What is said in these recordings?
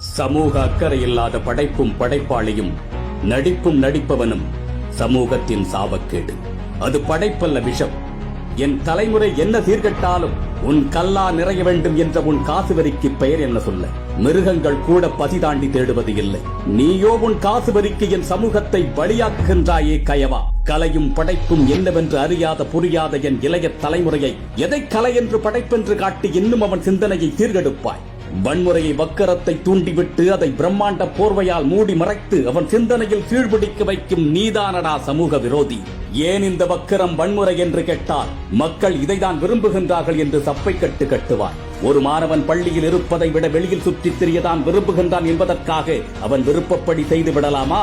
சமூக அக்கறை இல்லாத படைப்பும் படைப்பாளியும் நடிப்பும் நடிப்பவனும் சமூகத்தின் சாபக்கேடு. அது படைப்பல்ல, விஷம். என் தலைமுறை என்ன சீர்கட்டாலும் உன் கல்லா நிறைய வேண்டும் என்ற உன் காசு வரிக்கு பெயர் என்ன சொல்ல? மிருகங்கள் கூட பசி தாண்டி தேடுவது இல்லை. நீயோ உன் காசு வரிக்கு என் சமூகத்தை பலியாக்குகின்றாயே கயவா. கலையும் படைப்பும் என்னவென்று அறியாத புரியாத என் இளைய தலைமுறையை எதை கலை என்று படைப்பென்று காட்டி இன்னும் அவன் சிந்தனையை சீர்கெடுப்பாய். வன்முறையை வக்கரத்தை தூண்டிவிட்டு அதை பிரம்மாண்ட போர்வையால் மூடி மறைத்து அவன் சிந்தனையில் கீழ்பிடிக்க வைக்கும் நீதானடா சமூக விரோதி. ஏன் இந்த வக்கரம் வன்முறை என்று கேட்டால் மக்கள் இதைதான் விரும்புகின்றார்கள் என்று சப்பை கட்டு கட்டுவார். ஒரு மாணவன் பள்ளியில் இருப்பதை விட வெளியில் சுற்றித் திரியதான் விரும்புகின்றான் என்பதற்காக அவன் விருப்பப்படி செய்து விடலாமா?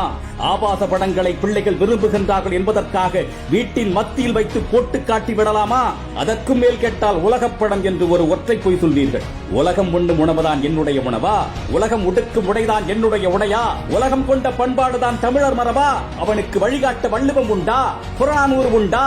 ஆபாச படங்களை பிள்ளைகள் விரும்புகின்றார்கள் என்பதற்காக வீட்டின் மத்தியில் வைத்து போட்டு காட்டி விடலாமா? அதற்கும் மேல் கேட்டால் உலகப்படம் என்று ஒரு ஒற்றை பொய் சொல்வீர்கள். உலகம் உண்ணும் உணவுதான் என்னுடைய உணவா? உலகம் உடுக்கும் உடைதான் என்னுடைய உடையா? உலகம் கொண்ட பண்பாடுதான் தமிழர் மரபா? அவனுக்கு வழிகாட்ட வள்ளுவம் உண்டா? புறநானூறு உண்டா?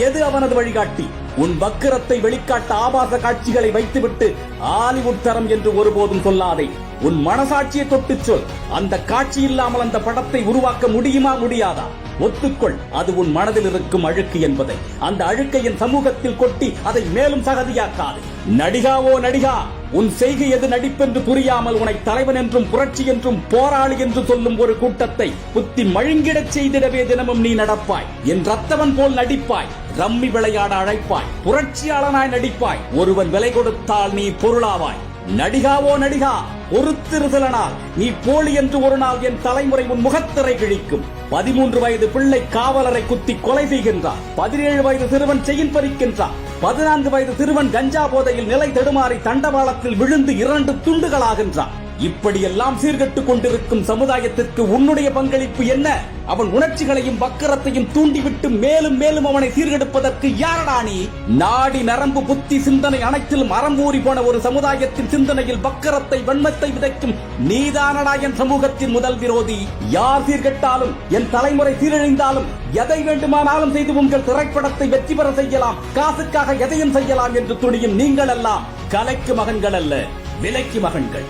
எது அவனது வழிகாட்டி? உன் வக்கிரத்தை வெளிக்காட்ட ஆபாச காட்சிகளை வைத்துவிட்டு ஹாலிவுட் தரம் என்று ஒருபோதும் சொல்லாதே. உன் மனசாட்சியை தொட்டு சொல். அந்த காட்சி இல்லாமல் அந்த படத்தை உருவாக்க முடியுமா, முடியாதா? ஒத்துக்கொள், அது உன் மனதில் இருக்கும் அழுக்கு என்பதை. அந்த அழுக்கை என் சமூகத்தில் கொட்டி அதை மேலும் சகதியாக்காது. நடிகாவோ நடிகா, உன் செய்கை எது நடிப்பென்று புரியாமல் உன்னை தலைவன் என்றும் புரட்சி என்றும் போராளி என்று சொல்லும் ஒரு கூட்டத்தை புத்தி மழுங்கிடச் செய்திடவே தினமும் நீ நடப்பாய். என் ரத்தவன் போல் நடிப்பாய். ரம்மி விளையாட அழைப்பாய். புரட்சியாளனாய் நடிப்பாய். ஒருவன் விலை கொடுத்தால் நீ பொருளாவாய். நடிகாவோ நடிகா, பொறுத்திருதலனால் நீ போலி என்று ஒரு நாள் என் தலைமுறை உன் முகத்திரை கிழிக்கும். 13 வயது பிள்ளை காவலரை குத்தி கொலை செய்கின்றார். 17 வயது சிறுவன் செயின் பறிக்கின்றார். 14 வயது சிறுவன் கஞ்சா போதையில் நிலை தடுமாறி தண்டவாளத்தில் விழுந்து 2 துண்டுகளாகின்றான். இப்படியெல்லாம் சீர்கெட்டுக் கொண்டிருக்கும் சமுதாயத்திற்கு உன்னுடைய பங்களிப்பு என்ன? அவன் உணர்ச்சிகளையும் வக்கரத்தையும் தூண்டிவிட்டு மேலும் மேலும் அவனை சீர்கெடுப்பதற்கு யாரடா நீ? நாடி நரம்பு புத்தி சிந்தனை அனைத்திலும் அறம்பூறி போன ஒரு சமுதாயத்தின் சிந்தனையில் வக்கரத்தை வன்மத்தை விதைக்கும் நீதானடா என் சமூகத்தின் முதல் விரோதி. யார் சீர்கெட்டாலும், என் தலைமுறை சீரழிந்தாலும் எதை வேண்டுமானாலும் செய்து உங்கள் திரைப்படத்தை வெற்றி பெற செய்யலாம், காசுக்காக எதையும் செய்யலாம் என்று துணியும் நீங்கள் எல்லாம் கலைக்கு மகன்கள் அல்ல, விலைக்கு மகன்கள்.